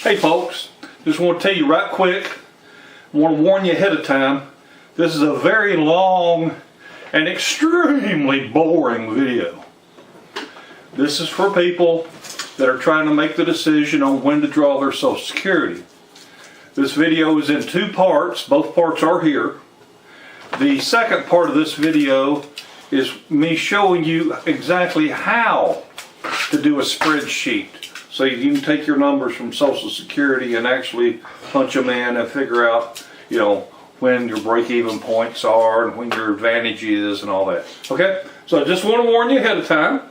Hey folks, just want to tell you right quick, I want to warn you ahead of time, this is a very long and extremely boring video. This is for people that are trying to make the decision on when to draw their Social Security. This video is in two parts, both parts are here. The second part of this video is me showing you exactly how to do a spreadsheet. So you can take your numbers from Social Security and actually punch them in and figure out, when your break-even points are and when your advantage is and all that. Okay? So I just want to warn you ahead of time.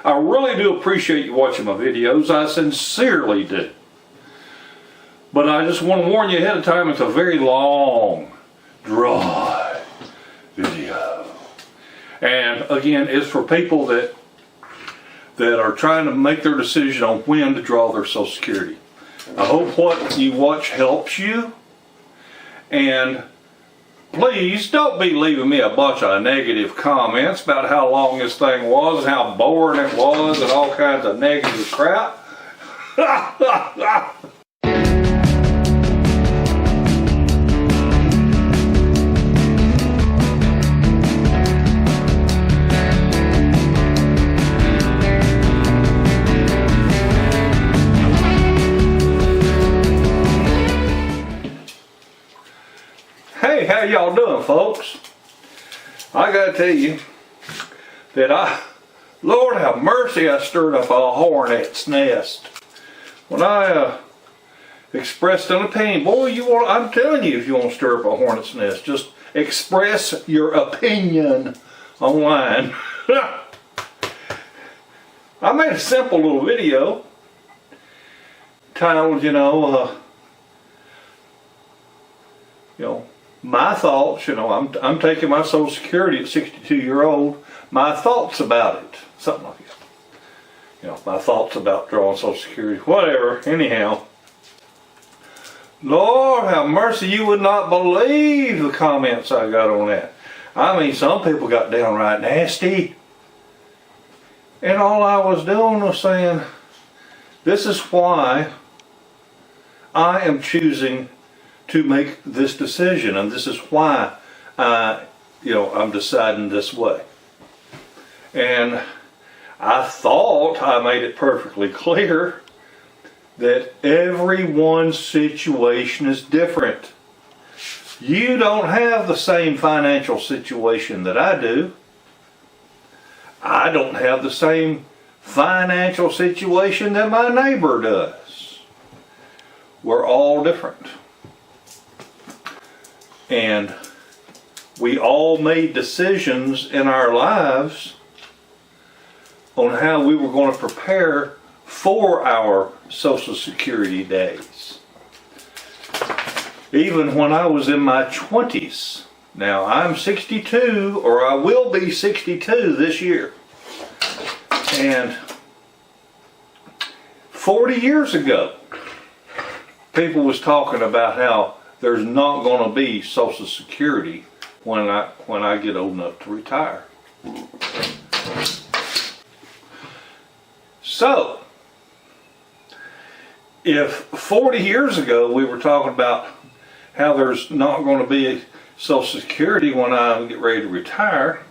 I really do appreciate you watching my videos. I sincerely do. But I just want to warn you ahead of time, it's a very long, dry video. And again, it's for people that are trying to make their decision on when to draw their Social Security. I hope what you watch helps you, and please don't be leaving me a bunch of negative comments about how long this thing was and how boring it was and all kinds of negative crap. Hey, how y'all doing, folks? I gotta tell you that Lord have mercy, I stirred up a hornet's nest. When I expressed an opinion, boy, I'm telling you, if you want to stir up a hornet's nest, just express your opinion online. I made a simple little video titled, my thoughts, I'm taking my Social Security at 62-year-old, my thoughts about it, something like that. My thoughts about drawing Social Security, whatever, anyhow. Lord have mercy, you would not believe the comments I got on that. I mean, some people got downright nasty. And all I was doing was saying, this is why I am choosing to make this decision, and this is why I'm deciding this way. And I thought I made it perfectly clear that everyone's situation is different. You don't have the same financial situation that I do. I don't have the same financial situation that my neighbor does. We're all different. And we all made decisions in our lives on how we were going to prepare for our Social Security days. Even when I was in my 20s. Now I'm 62, or I will be 62 this year. And 40 years ago, people was talking about how there's not going to be Social Security when I get old enough to retire. So, if 40 years ago we were talking about how there's not going to be Social Security when I get ready to retire,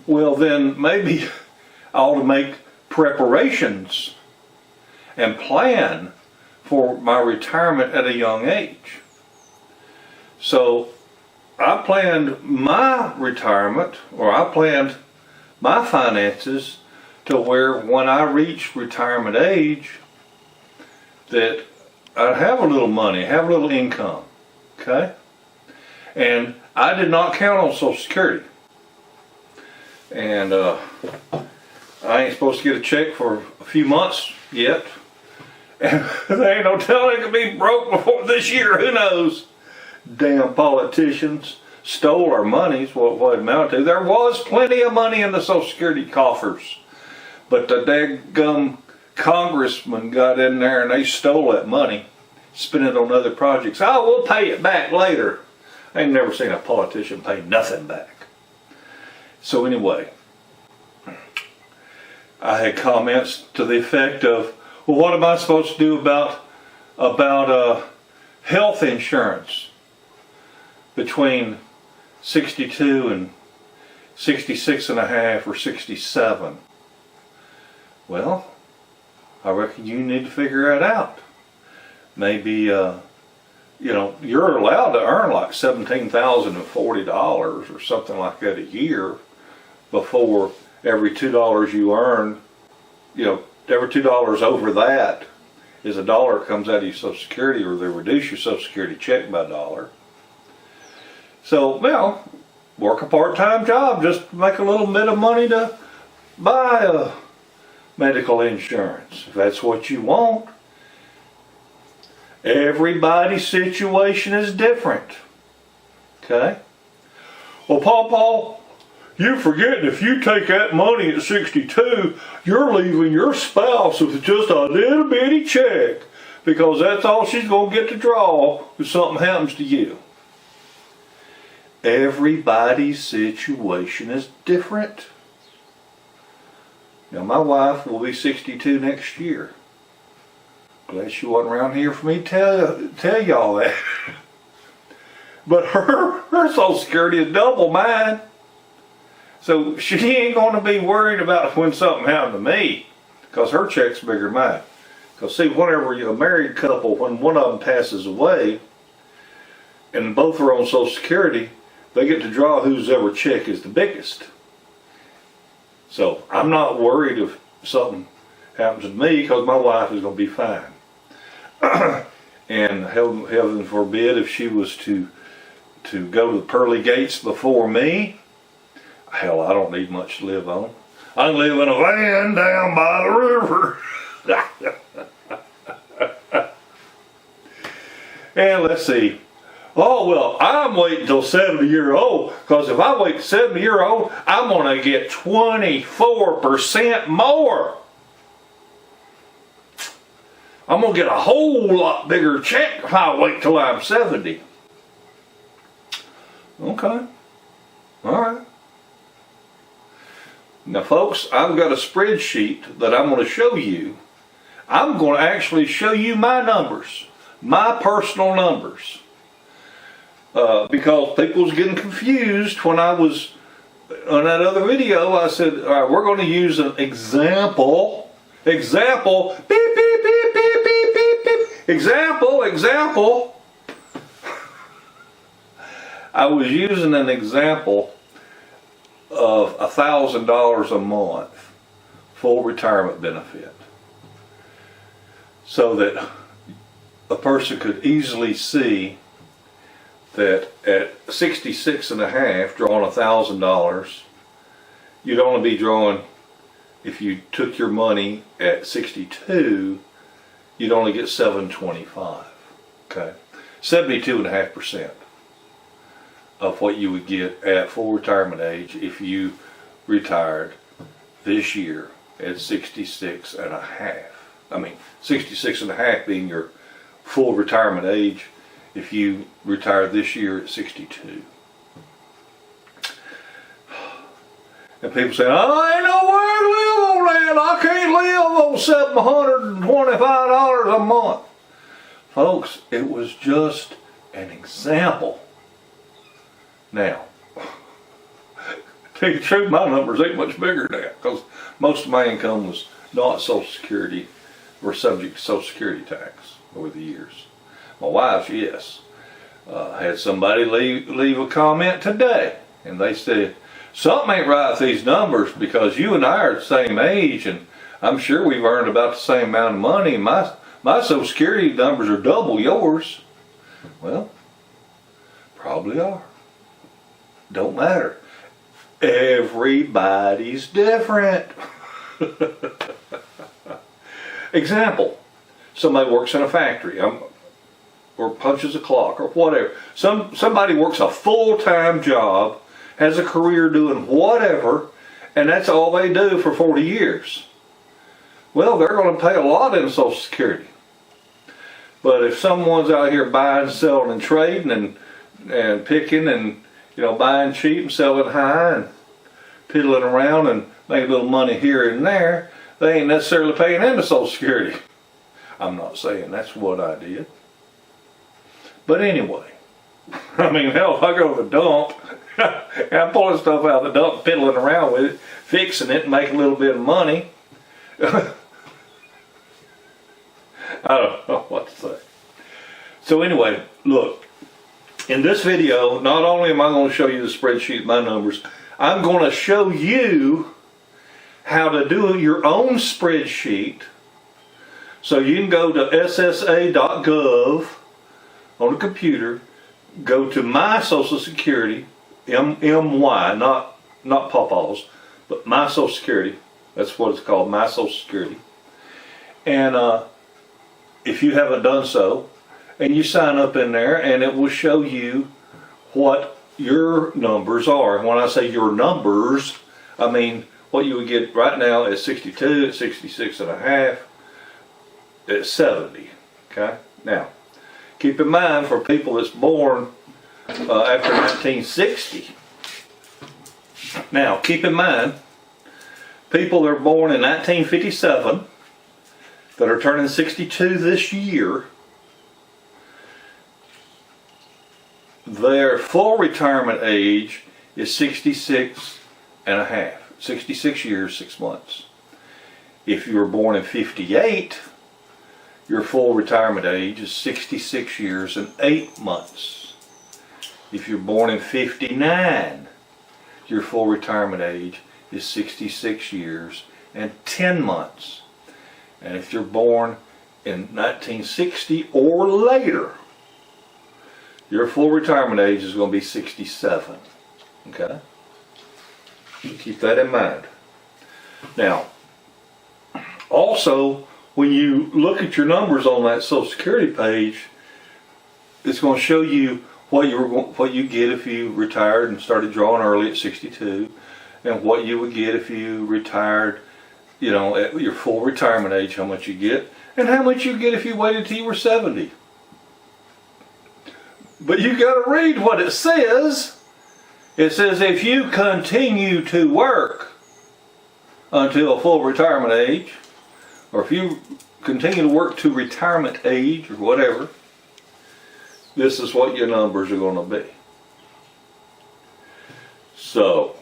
well then maybe I ought to make preparations and plan for my retirement at a young age. So I planned my retirement, or I planned my finances to where when I reach retirement age that I'd have a little money, have a little income, okay? And I did not count on Social Security. And I ain't supposed to get a check for a few months yet. And there ain't no telling, it could be broke before this year, who knows? Damn politicians stole our monies, what it amounted to. There was plenty of money in the Social Security coffers, but the daggum congressmen got in there and they stole that money, spent it on other projects. Oh, we'll pay it back later. I ain't never seen a politician pay nothing back. So anyway, I had comments to the effect of, Well, what am I supposed to do about health insurance between 62 and 66 and a half or 67? Well, I reckon you need to figure that out. Maybe, you're allowed to earn like $17,040 or something like that a year before every $2 you earn, every $2 over that is $1 comes out of your Social Security, or they reduce your Social Security check by $1. So, well, work a part-time job just to make a little bit of money to buy medical insurance, if that's what you want. Everybody's situation is different. Okay? Well, Paul, you forgetting if you take that money at 62, you're leaving your spouse with just a little bitty check, because that's all she's going to get to draw if something happens to you. Everybody's situation is different. Now, my wife will be 62 next year. Glad she wasn't around here for me to tell y'all that. But her Social Security is double mine. So she ain't going to be worried about when something happened to me, because her check's bigger than mine. Because see, whenever you're a married couple, when one of them passes away, and both are on Social Security, they get to draw whose ever check is the biggest. So I'm not worried if something happens to me, because my wife is going to be fine. And heaven forbid if she was to go to the pearly gates before me, hell, I don't need much to live on. I can live in a van down by the river. And let's see. Oh, well, I'm waiting till 70 years old, because if I wait 70 years old, I'm going to get 24% more. I'm going to get a whole lot bigger check if I wait till I'm 70. Okay. All right. Now, folks, I've got a spreadsheet that I'm going to show you. I'm going to actually show you my numbers, my personal numbers. Because people was getting confused when I was on that other video. I said, all right, we're going to use an example. Example. Beep, beep, beep, beep, beep, beep, beep. Example. I was using an example of $1,000 a month full retirement benefit, so that a person could easily see that at 66 and a half, drawing $1,000, you'd only be drawing, if you took your money at 62, you'd only get $725. Okay, 72.5% of what you would get at full retirement age if you retired this year at 66 and a half. I mean, 66 and a half being your full retirement age if you retired this year at 62. And people say, I ain't nowhere to live on that. I can't live on $725 a month. Folks, it was just an example. Now, to tell you the truth, my numbers ain't much bigger now, because most of my income was not Social Security, or subject to Social Security tax over the years. My wife's, yes. Had somebody leave a comment today, and they said, something ain't right with these numbers, because you and I are the same age, and I'm sure we've earned about the same amount of money. My Social Security numbers are double yours. Well, probably are. Don't matter. Everybody's different. Example, somebody works in a factory or punches a clock or whatever. Somebody works a full-time job, has a career doing whatever, and that's all they do for 40 years. Well, they're going to pay a lot in Social Security. But if someone's out here buying, selling, and trading and picking and buying cheap and selling high and piddling around and making a little money here and there, they ain't necessarily paying into Social Security. I'm not saying that's what I did. But anyway, I mean, hell, if I go to the dump, and I'm pulling stuff out of the dump, fiddling around with it, fixing it, and making a little bit of money. I don't know what to say. So anyway, look, in this video, not only am I going to show you the spreadsheet, my numbers, I'm going to show you how to do your own spreadsheet. So you can go to ssa.gov on the computer, go to My Social Security, MY, not Pawpaw's, but My Social Security. That's what it's called, My Social Security. And if you haven't done so, and you sign up in there, and it will show you what your numbers are. And when I say your numbers, I mean what you would get right now at 62, at 66 and a half, at 70. Okay? Now, keep in mind for people that's born after 1960. Now, keep in mind, people that are born in 1957 that are turning 62 this year, their full retirement age is 66 and a half. 66 years, 6 months. If you were born in 58, your full retirement age is 66 years and 8 months. If you're born in 59, your full retirement age is 66 years and 10 months. And if you're born in 1960 or later, your full retirement age is going to be 67. Okay? Keep that in mind. Now, also, when you look at your numbers on that Social Security page, it's going to show you what you get if you retired and started drawing early at 62, and what you would get if you retired, you know, at your full retirement age, how much you get, and how much you get if you waited till you were 70. But you got to read what it says. It says if you continue to work until full retirement age, or if you continue to work to retirement age or whatever, this is what your numbers are going to be. So,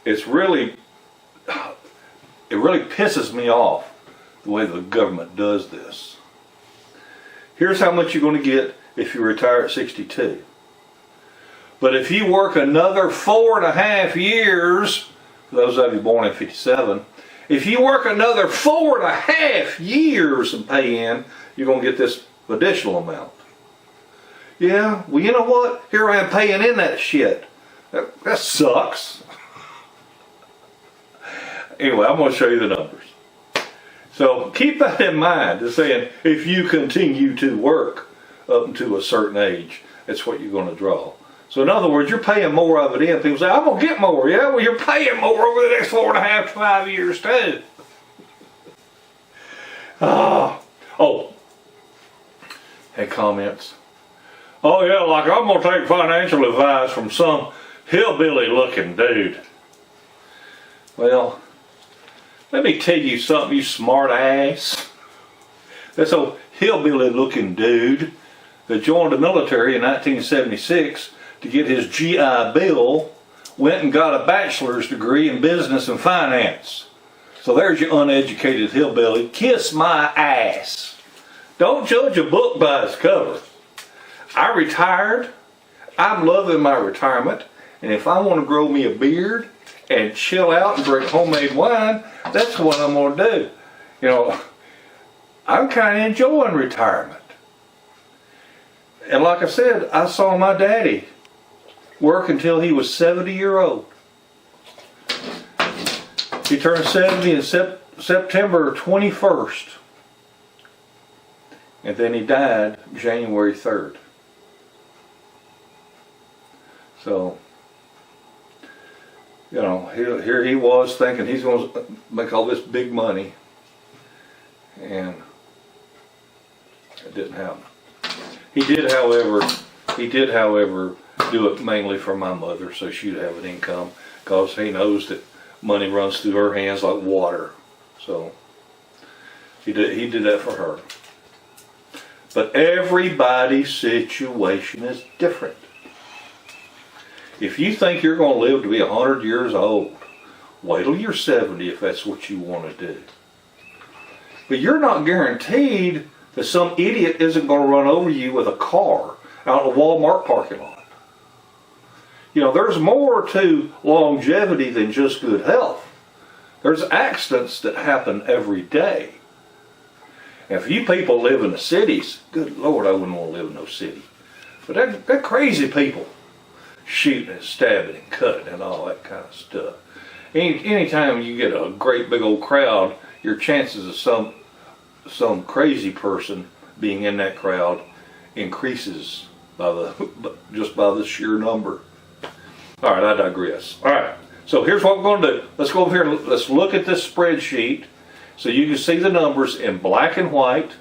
it really pisses me off the way the government does this. Here's how much you're going to get if you retire at 62. But if you work another 4.5 years, for those of you born in 57, if you work another 4.5 years and pay in, you're going to get this additional amount. Yeah, well, you know what? Here I am paying in that shit. That sucks. Anyway, I'm going to show you the numbers. So keep that in mind. It's saying if you continue to work up until a certain age, that's what you're going to draw. So in other words, you're paying more of it in. People say, I'm going to get more. Yeah, well, you're paying more over the next 4.5 to 5 years too. Oh, had comments. Oh yeah, like I'm going to take financial advice from some hillbilly looking dude. Well, let me tell you something, you smart ass. This old hillbilly looking dude that joined the military in 1976 to get his GI Bill went and got a bachelor's degree in business and finance. So there's your uneducated hillbilly. Kiss my ass. Don't judge a book by its cover. I retired. I'm loving my retirement. And if I want to grow me a beard and chill out and drink homemade wine, that's what I'm going to do. You know, I'm kind of enjoying retirement. And like I said, I saw my daddy work until he was 70 years old. He turned 70 in September 21st. And then he died January 3rd. So, you know, here he was thinking he's going to make all this big money. And it didn't happen. He did, however, do it mainly for my mother, so she'd have an income, because he knows that money runs through her hands like water. So, He did that for her. But everybody's situation is different. If you think you're going to live to be 100 years old, wait till you're 70 if that's what you want to do. But you're not guaranteed that some idiot isn't going to run over you with a car out in a Walmart parking lot. You know, there's more to longevity than just good health. There's accidents that happen every day. And if you people live in the cities, good Lord, I wouldn't want to live in no city. But they're crazy people. Shooting and stabbing and cutting and all that kind of stuff. Anytime you get a great big old crowd, your chances of some crazy person being in that crowd increases just by the sheer number. All right, I digress. All right, so here's what we're going to do. Let's go over here and let's look at this spreadsheet so you can see the numbers in black and white,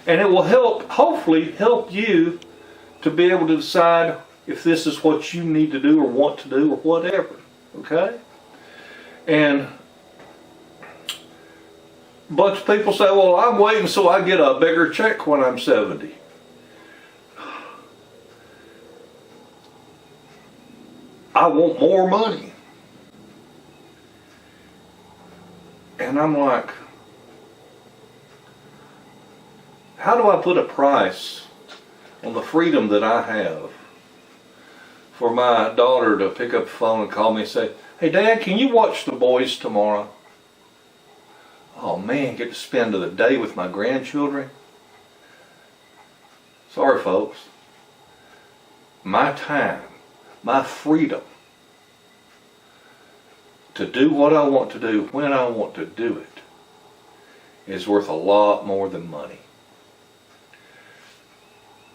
and it will hopefully help you to be able to decide if this is what you need to do or want to do or whatever, okay? And a bunch of people say, well, I'm waiting so I get a bigger check when I'm 70. I want more money. And I'm like, how do I put a price on the freedom that I have for my daughter to pick up the phone and call me and say, hey Dad, can you watch the boys tomorrow? Oh man, get to spend the day with my grandchildren. Sorry folks. My time, my freedom to do what I want to do when I want to do it is worth a lot more than money.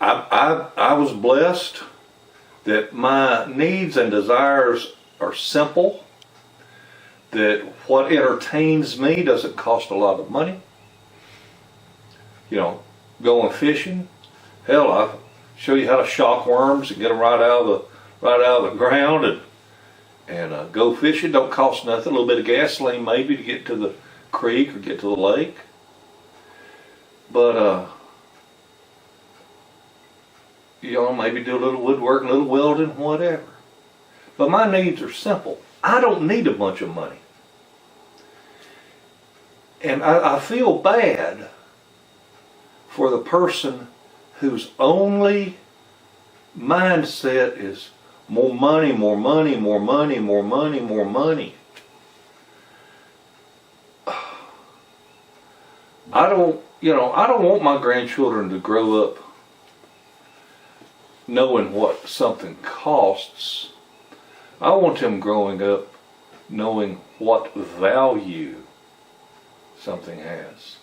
I was blessed that my needs and desires are simple, that what entertains me doesn't cost a lot of money. You know, going fishing, hell, I'll show you how to shock worms and get them right out of the ground and go fishing. Don't cost nothing, a little bit of gasoline maybe to get to the creek or get to the lake. But you know, maybe do a little woodwork, a little welding, whatever. But my needs are simple. I don't need a bunch of money. And I feel bad for the person whose only mindset is more money, more money, more money, more money, more money. I don't want my grandchildren to grow up knowing what something costs. I want them growing up knowing what value something has.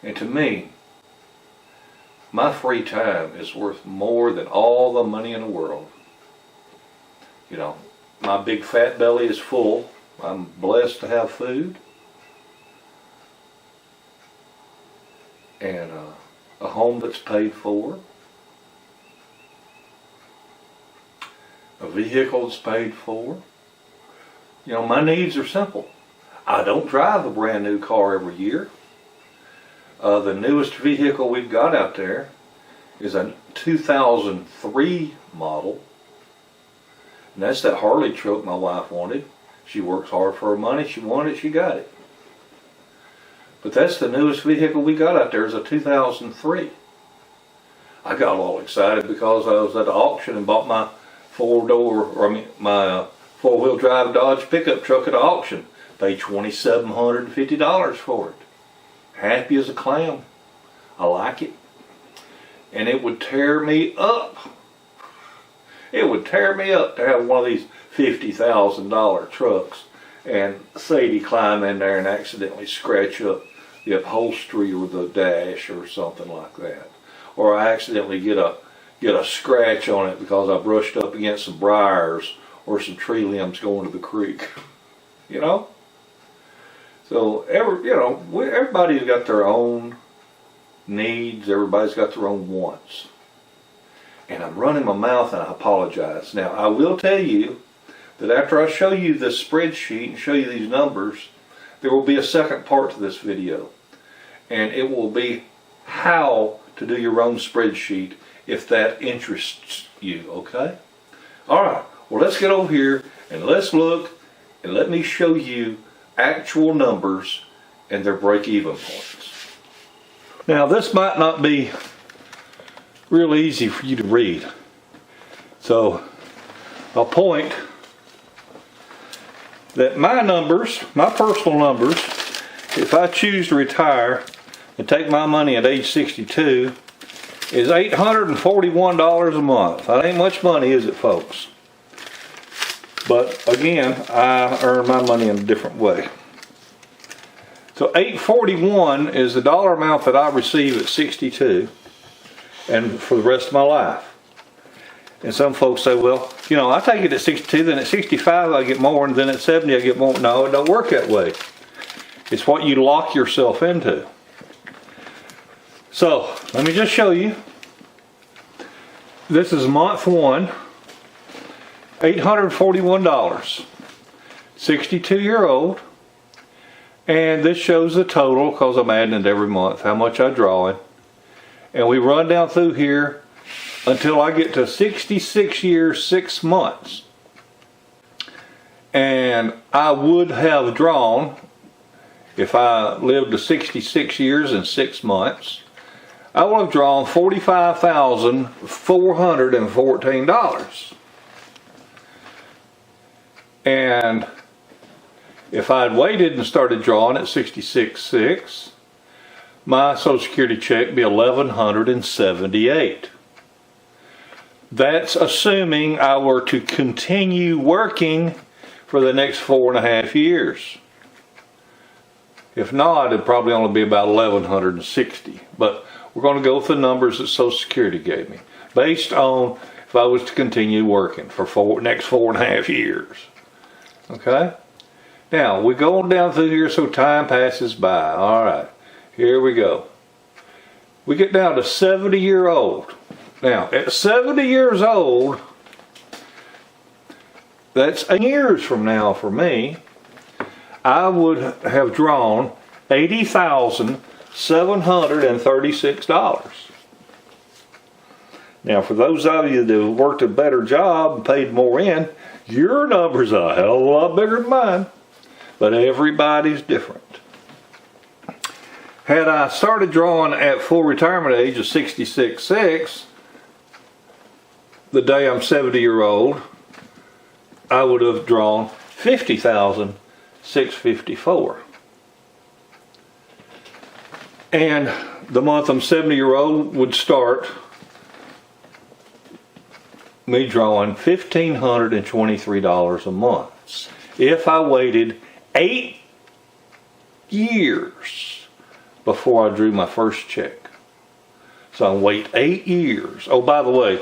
And to me, my free time is worth more than all the money in the world. You know, my big fat belly is full. I'm blessed to have food. And a home that's paid for. A vehicle that's paid for. You know, my needs are simple. I don't drive a brand new car every year. The newest vehicle we've got out there is a 2003 model. And that's that Harley truck my wife wanted. She works hard for her money. She wanted it, she got it. But that's the newest vehicle we got out there is a 2003. I got all excited because I was at the auction and bought my my four-wheel drive Dodge pickup truck at the auction. Paid $2,750 for it. Happy as a clown. I like it. And it would tear me up. It would tear me up to have one of these $50,000 trucks and Sadie climb in there and accidentally scratch up the upholstery or the dash or something like that. Or I accidentally get a scratch on it because I brushed up against some briars or some tree limbs going to the creek. You know? So everybody's got their own needs, everybody's got their own wants. And I'm running my mouth and I apologize. Now I will tell you that after I show you this spreadsheet and show you these numbers, there will be a second part to this video. and it will be how to do your own spreadsheet if that interests you, okay? All right, well, let's get over here and let's look and let me show you actual numbers and their break-even points. Now, this might not be real easy for you to read, so I'll point that my numbers, my personal numbers, if I choose to retire and take my money at age 62, is $841 a month. That ain't much money, is it, folks? But again, I earn my money in a different way. So $841 is the dollar amount that I receive at 62 and for the rest of my life. And some folks say, well, you know, I take it at 62, then at 65 I get more, and then at 70 I get more. No, it don't work that way. It's what you lock yourself into. So, let me just show you. This is month one, $841, 62-year-old, and this shows the total because I'm adding it every month, how much I draw in. And we run down through here until I get to 66 years, 6 months. And I would have drawn, if I lived to 66 years and 6 months, I would have drawn $45,414. And if I had waited and started drawing at 66.6, my Social Security check would be $1,178. That's assuming I were to continue working for the next 4.5 years. If not, it'd probably only be about $1,160. But we're going to go with the numbers that Social Security gave me, based on if I was to continue working for next 4.5 years. Okay? Now, we go on down through here so time passes by. All right, here we go. We get down to 70-year-old. Now, at 70 years old, that's 8 years from now for me, I would have drawn $80,736. Now, for those of you that have worked a better job and paid more in, your number's a hell of a lot bigger than mine. But everybody's different. Had I started drawing at full retirement age of 66.6, the day I'm 70-year-old, I would have drawn $50,654. And the month I'm 70-year-old would start me drawing $1,523 a month. If I waited 8 years before I drew my first check. So I wait 8 years. Oh, by the way,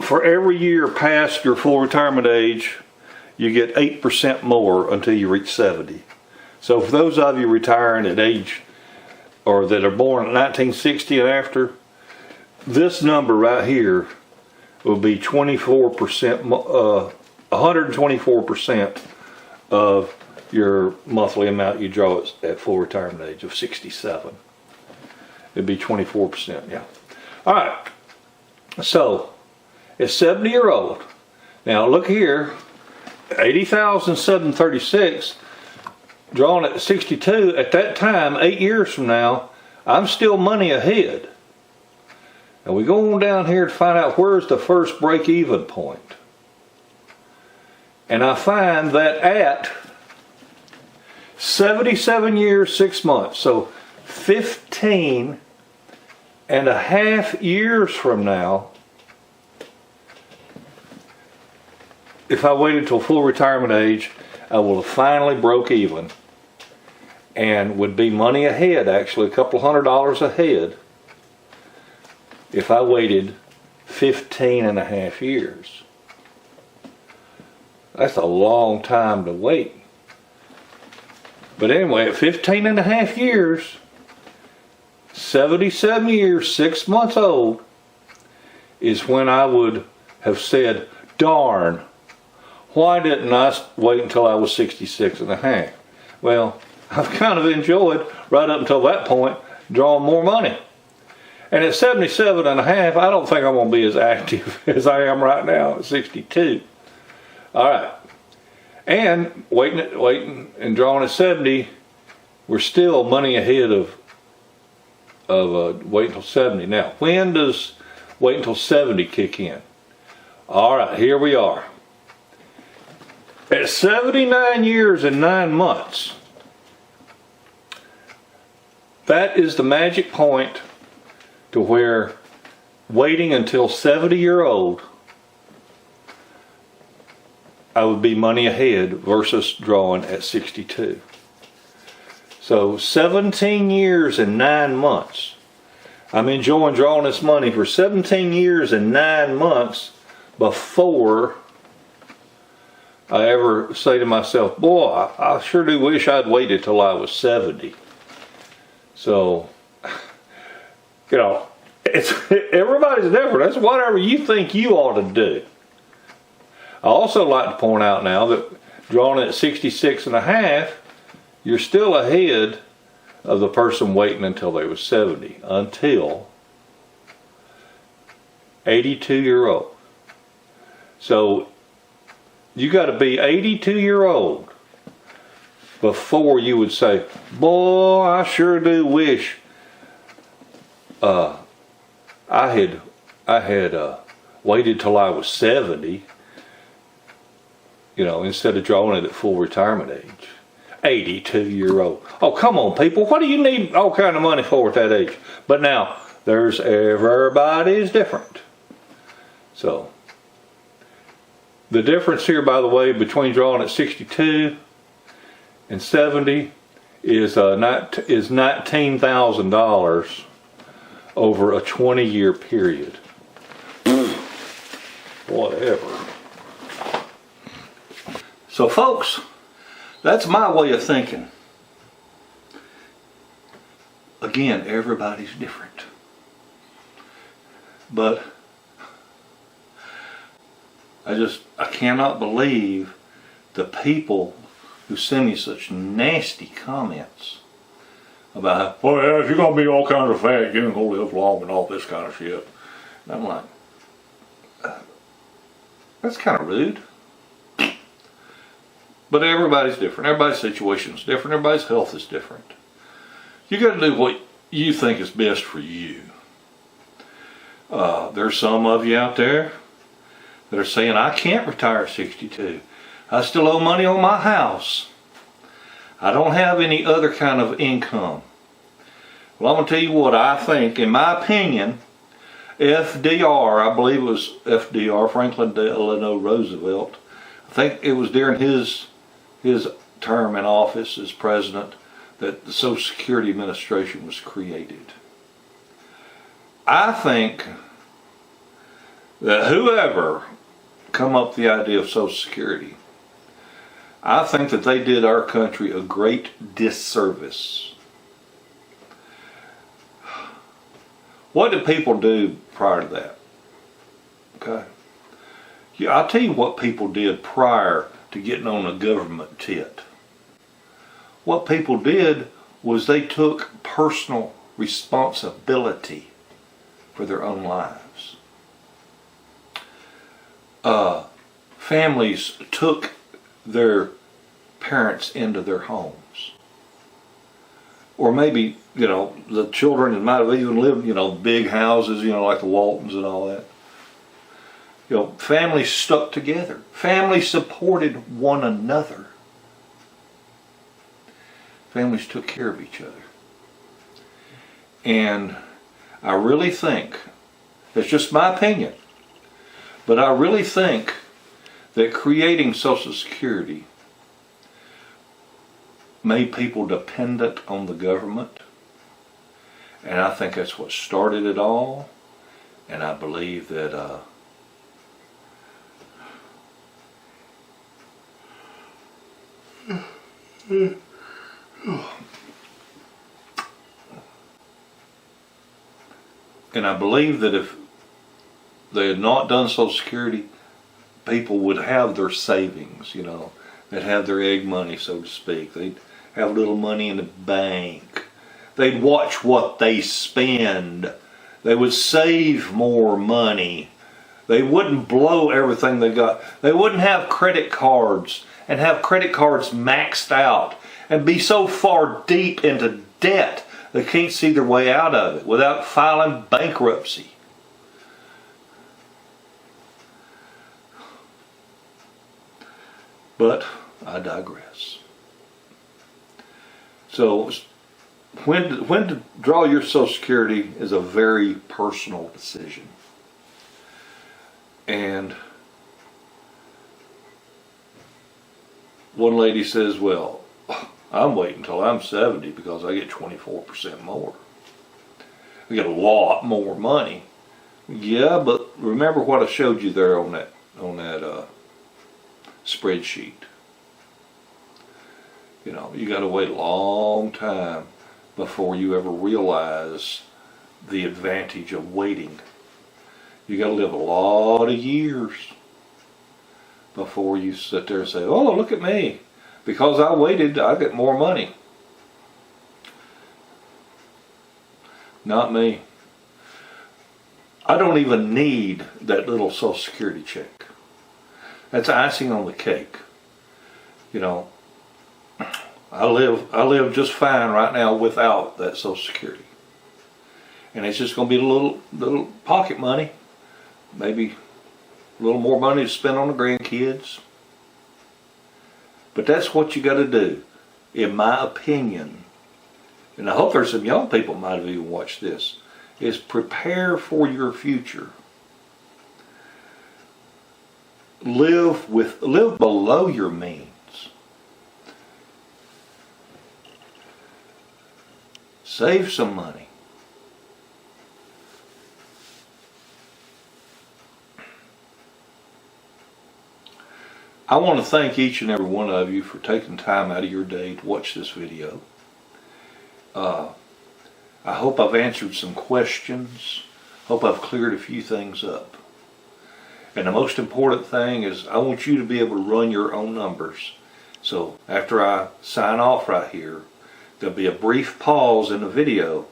for every year past your full retirement age, you get 8% more until you reach 70. So for those of you retiring at age, or that are born in 1960 and after, this number right here will be 24%, 124% of your monthly amount you draw at full retirement age of 67. It'd be 24%, yeah. All right, so at 70-year-old, now look here, 80,736 drawn at 62. At that time, 8 years from now, I'm still money ahead. And we go on down here to find out where's the first break-even point. And I find that at 77 years, 6 months, so 15.5 years from now, if I waited till full retirement age, I will have finally broke even and would be money ahead, actually a couple $100 ahead, if I waited 15.5 years. That's a long time to wait. But anyway, at 15.5 years, 77 years, 6 months old, is when I would have said, darn, why didn't I wait until I was 66.5? Well, I've kind of enjoyed, right up until that point, drawing more money. And at 77 and a half, I don't think I'm going to be as active as I am right now at 62. All right. And waiting and drawing at 70, we're still money ahead of wait until 70. Now, when does wait until 70 kick in? All right, here we are. At 79 years and 9 months, that is the magic point to where waiting until 70-year-old, I would be money ahead versus drawing at 62. So 17 years and 9 months. I'm enjoying drawing this money for 17 years and 9 months before I ever say to myself, boy, I sure do wish I'd waited till I was 70. So, you know, everybody's different. That's whatever you think you ought to do. I also like to point out now that drawing at 66 and a half, you're still ahead of the person waiting until they was 70, until 82-year-old. So you got to be 82-year-old before you would say, boy, I sure do wish I had waited till I was 70, you know, instead of drawing it at full retirement age. 82-year-old. Oh, come on, people. What do you need all kind of money for at that age? But now, everybody's different. So, the difference here, by the way, between drawing at 62 and 70 is $19,000 over a 20-year period. Whatever. So, folks, that's my way of thinking. Again, everybody's different. But I cannot believe the people who send me such nasty comments about, well, yeah, if you're going to be all kinds of fat, you ain't going to live long and all this kind of shit. And I'm like, that's kind of rude. But everybody's different. Everybody's situation is different. Everybody's health is different. You got to do what you think is best for you. There's some of you out there that are saying, I can't retire at 62. I still owe money on my house. I don't have any other kind of income. Well, I'm going to tell you what I think. In my opinion, FDR, I believe it was FDR, Franklin Delano Roosevelt, I think it was during his term in office as president that the Social Security Administration was created. I think that whoever come up with the idea of Social Security, I think that they did our country a great disservice. What did people do prior to that? Okay. Yeah, I'll tell you what people did prior to getting on a government tit. What people did was they took personal responsibility for their own lives. Families took their parents into their homes. Or maybe, you know, the children might have even lived, you know, big houses, you know, like the Waltons and all that. You know, families stuck together. Families supported one another. Families took care of each other. And I really think, it's just my opinion, but I really think that creating Social Security made people dependent on the government. And I think that's what started it all. And I believe that and I believe that if they had not done Social Security, people would have their savings, you know. They'd have their egg money, so to speak. They'd have little money in the bank. They'd watch what they spend. They would save more money. They wouldn't blow everything they got. They wouldn't have credit cards and have credit cards maxed out and be so far deep into debt they can't see their way out of it without filing bankruptcy. But I digress. So when to draw your Social Security is a very personal decision. And one lady says, well, I'm waiting until I'm 70 because I get 24% more. I get a lot more money. Yeah, but remember what I showed you there on that spreadsheet. You know, you got to wait a long time before you ever realize the advantage of waiting. You got to live a lot of years before you sit there and say, oh, look at me. Because I waited, I get more money. Not me. I don't even need that little Social Security check. That's icing on the cake. You know, I live just fine right now without that Social Security. And it's just going to be a little pocket money. Maybe a little more money to spend on the grandkids. But that's what you got to do, in my opinion. And I hope there's some young people might have even watched this. Is prepare for your future. Live below your means. Save some money. I want to thank each and every one of you for taking time out of your day to watch this video. I hope I've answered some questions. Hope I've cleared a few things up. And the most important thing is I want you to be able to run your own numbers. So after I sign off right here, there'll be a brief pause in the video,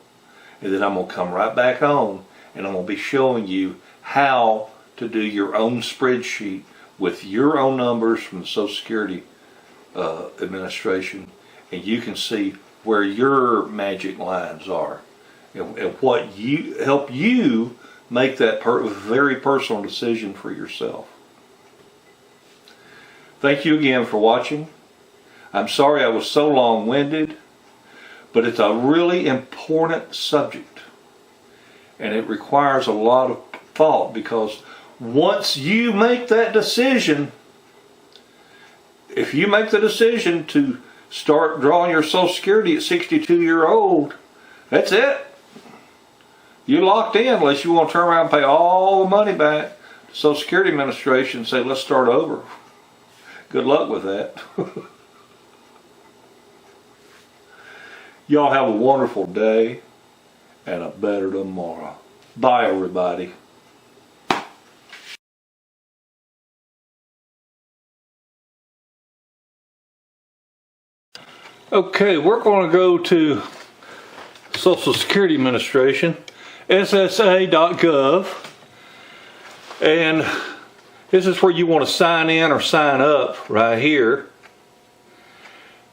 and then I'm going to come right back on and I'm going to be showing you how to do your own spreadsheet with your own numbers from the Social Security Administration, and you can see where your magic lines are and what help you make that very personal decision for yourself. Thank you again for watching. I'm sorry I was so long-winded, but it's a really important subject and it requires a lot of thought, because once you make that decision, if you make the decision to start drawing your Social Security at 62 years old, that's it. You're locked in unless you want to turn around and pay all the money back to Social Security Administration and say, let's start over. Good luck with that. Y'all have a wonderful day and a better tomorrow. Bye, everybody. Okay, we're going to go to Social Security Administration, ssa.gov, and this is where you want to sign in or sign up right here.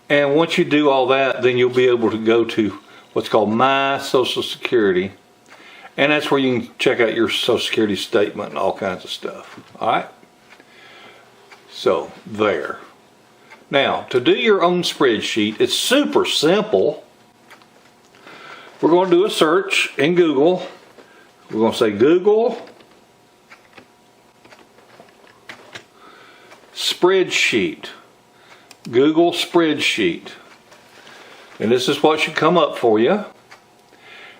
And once you do all that, then you'll be able to go to what's called My Social Security, and that's where you can check out your Social Security statement and all kinds of stuff. Alright? So, there. Now, to do your own spreadsheet, it's super simple. We're going to do a search in Google. We're going to say Google spreadsheet. Google spreadsheet. And this is what should come up for you.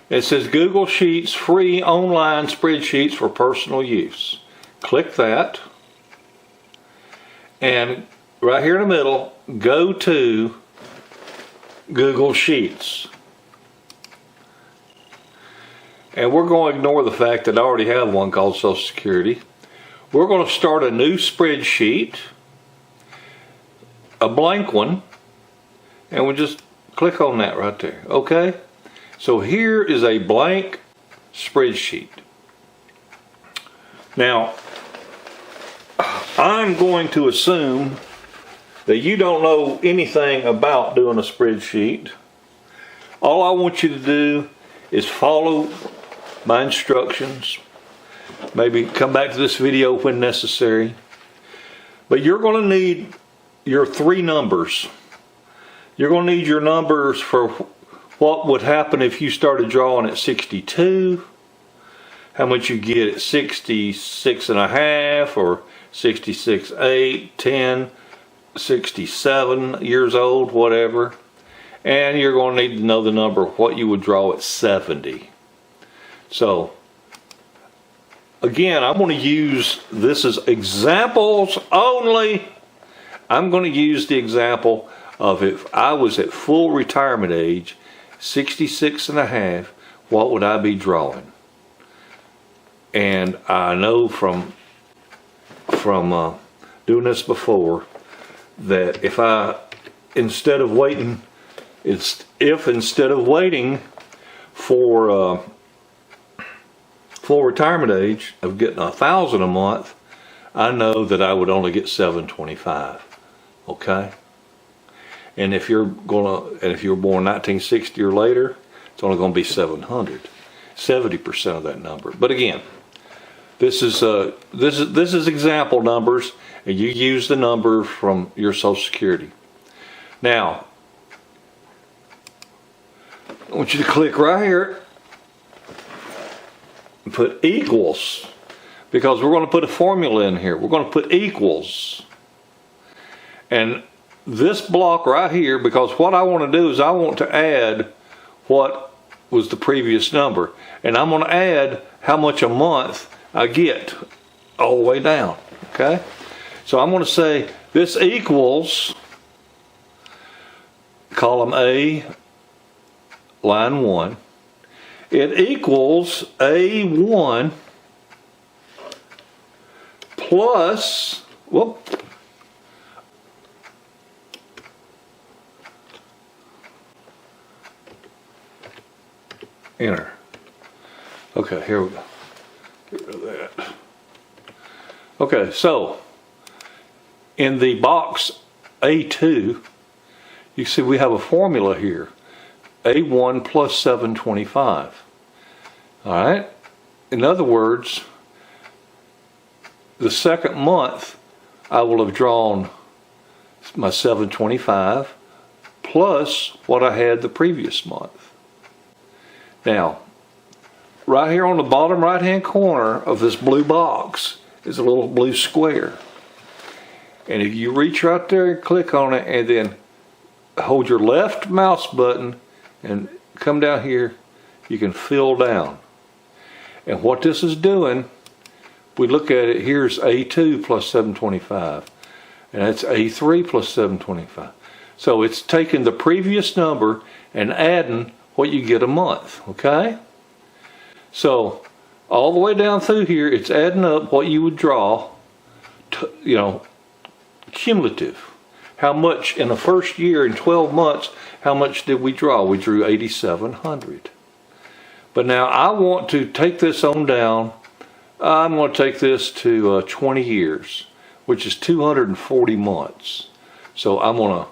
It says Google Sheets free online spreadsheets for personal use. Click that. And right here in the middle, go to Google Sheets. And we're going to ignore the fact that I already have one called Social Security. We're going to start a new spreadsheet, a blank one, and we'll just click on that right there. Okay, so here is a blank spreadsheet. Now I'm going to assume that you don't know anything about doing a spreadsheet. All I want you to do is follow my instructions. Maybe come back to this video when necessary. But you're going to need your three numbers. You're going to need your numbers for what would happen if you started drawing at 62, how much you get at 66 and a half, or 66, 8, 10, 67 years old, whatever. And you're going to need to know the number of what you would draw at 70. So, again, I'm going to use this as examples only. I'm going to use the example of if I was at full retirement age, 66 and a half, what would I be drawing? And I know from doing this before that if instead of waiting for full retirement age of getting $1,000 a month, I know that I would only get $725. Okay, and if you're born 1960 or later, it's only going to be $700. 70% of that number. But again, this is example numbers, and you use the number from your Social Security. Now, I want you to click right here and put equals, because we're going to put a formula in here. We're going to put equals. And this block right here, because what I want to do is I want to add what was the previous number. And I'm going to add how much a month I get all the way down. Okay? So I'm going to say this equals column A, line 1. It equals A1 plus, enter. Okay, here we go. Get rid of that. Okay, so in the box A2, you see we have a formula here. A1 plus 725. Alright? In other words, the second month I will have drawn my 725 plus what I had the previous month. Now, right here on the bottom right hand corner of this blue box is a little blue square. And if you reach right there and click on it and then hold your left mouse button and come down here, you can fill down. And what this is doing, we look at it, here's A2 plus 725. And that's A3 plus 725. So it's taking the previous number and adding what you get a month, okay? So all the way down through here, it's adding up what you would draw, cumulative. How much in the first year, in 12 months, how much did we draw? We drew 8,700. But now I want to take this on down. I'm going to take this to 20 years, which is 240 months. So I'm going to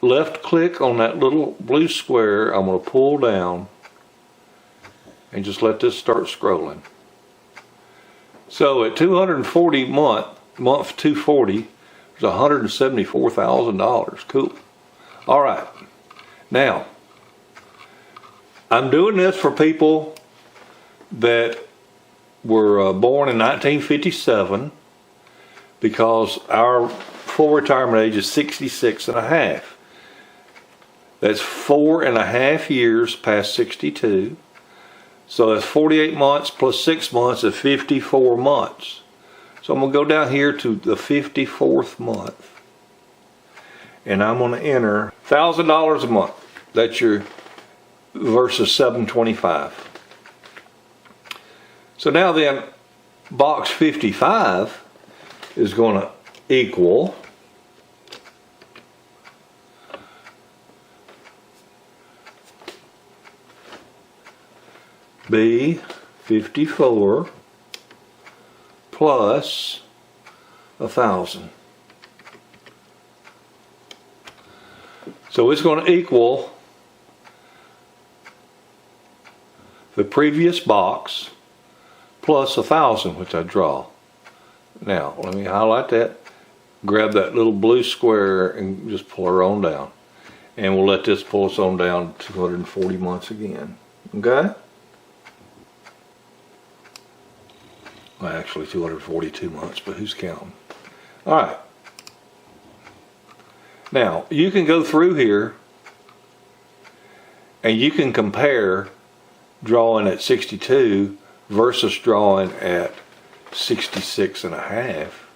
left click on that little blue square. I'm going to pull down and just let this start scrolling. So at 240 month 240, there's $174,000. Cool. All right. Now, I'm doing this for people that were born in 1957 because our full retirement age is 66 and a half. That's 4.5 years past 62. So that's 48 months plus 6 months is 54 months. So I'm going to go down here to the 54th month. And I'm going to enter $1,000 a month. That's your versus 725. So now then, box 55 is going to equal be 54 plus 1,000. So it's going to equal the previous box plus 1,000, which I draw. Now, let me highlight that. Grab that little blue square and just pull her on down. And we'll let this pull us on down 240 months again. Okay? Well, actually 242 months, but who's counting? Alright. Now, you can go through here and you can compare drawing at 62 versus drawing at 66 and a half.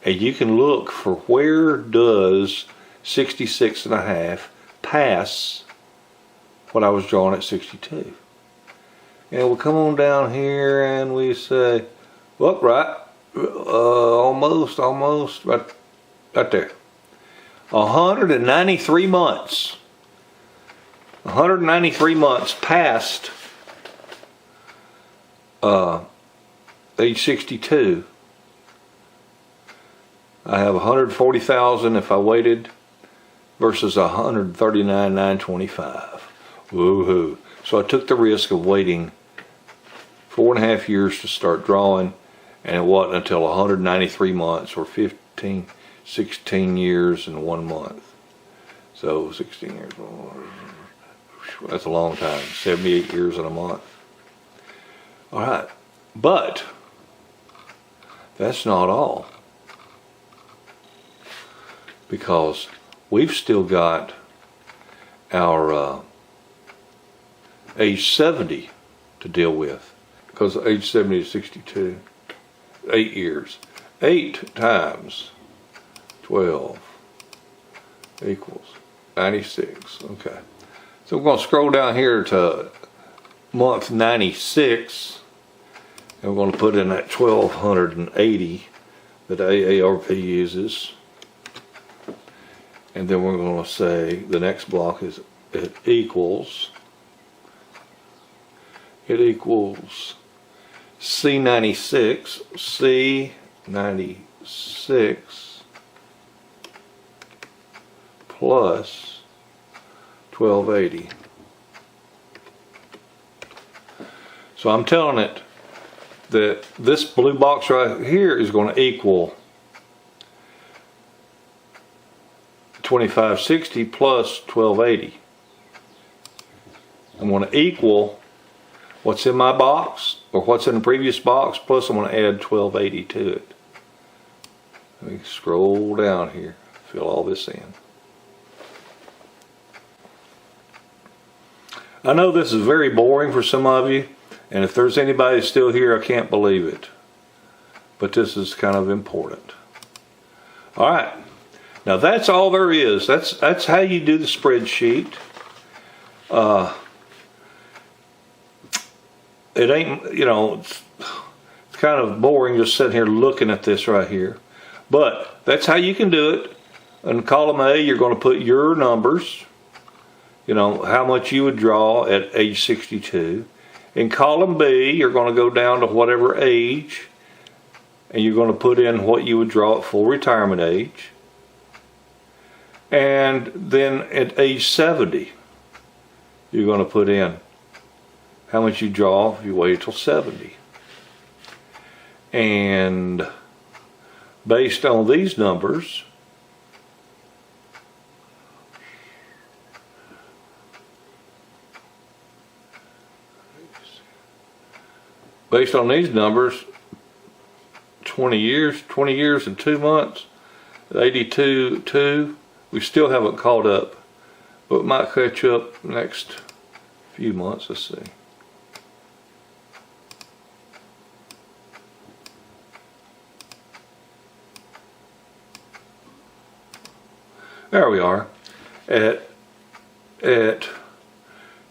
And you can look for where does 66 and a half pass what I was drawing at 62. And we'll come on down here and we say, well, right, almost, right there. 193 months. 193 months past age 62. I have 140,000 if I waited versus 139,925. Woohoo! So I took the risk of waiting 4.5 years to start drawing, and it wasn't until 193 months or 16 years and 1 month. So 16 years, that's a long time, 78 years and a month. All right, but that's not all, because we've still got our age 70 to deal with, because age 70 is 62, 8 years. 8 times 12 equals 96. Okay, so we're going to scroll down here to month 96, and we're going to put in that 1280 that AARP uses, and then we're going to say the next block is it equals C96 plus 1280. So I'm telling it that this blue box right here is going to equal 2560 plus 1280. I'm going to equal what's in my box or what's in the previous box, plus I'm going to add 1280 to it. Let me scroll down here, fill all this in. I know this is very boring for some of you, and if there's anybody still here, I can't believe it. But this is kind of important. Alright, now that's all there is. That's how you do the spreadsheet. It ain't, you know, it's kind of boring just sitting here looking at this right here. But that's how you can do it. In column A, you're going to put your numbers, you know, how much you would draw at age 62. In column B, you're going to go down to whatever age, and you're going to put in what you would draw at full retirement age. And then at age 70, you're going to put in how much you draw if you wait till 70. And based on these numbers, based on these numbers, 20 years and 2 months, 82.2, we still haven't caught up, but might catch up next few months. Let's see. There we are, at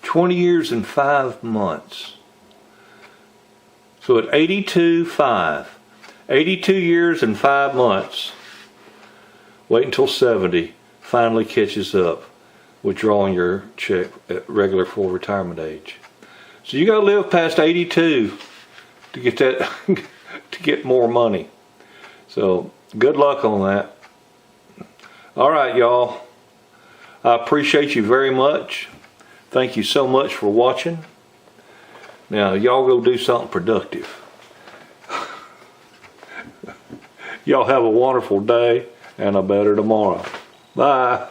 20 years and 5 months. So at 82.5, 82 years and 5 months, wait until 70, finally catches up with drawing your check at regular full retirement age. So you got to live past 82 to get that, to get more money. So good luck on that. All right, y'all. I appreciate you very much. Thank you so much for watching. Now, y'all go do something productive. Y'all have a wonderful day and a better tomorrow. Bye.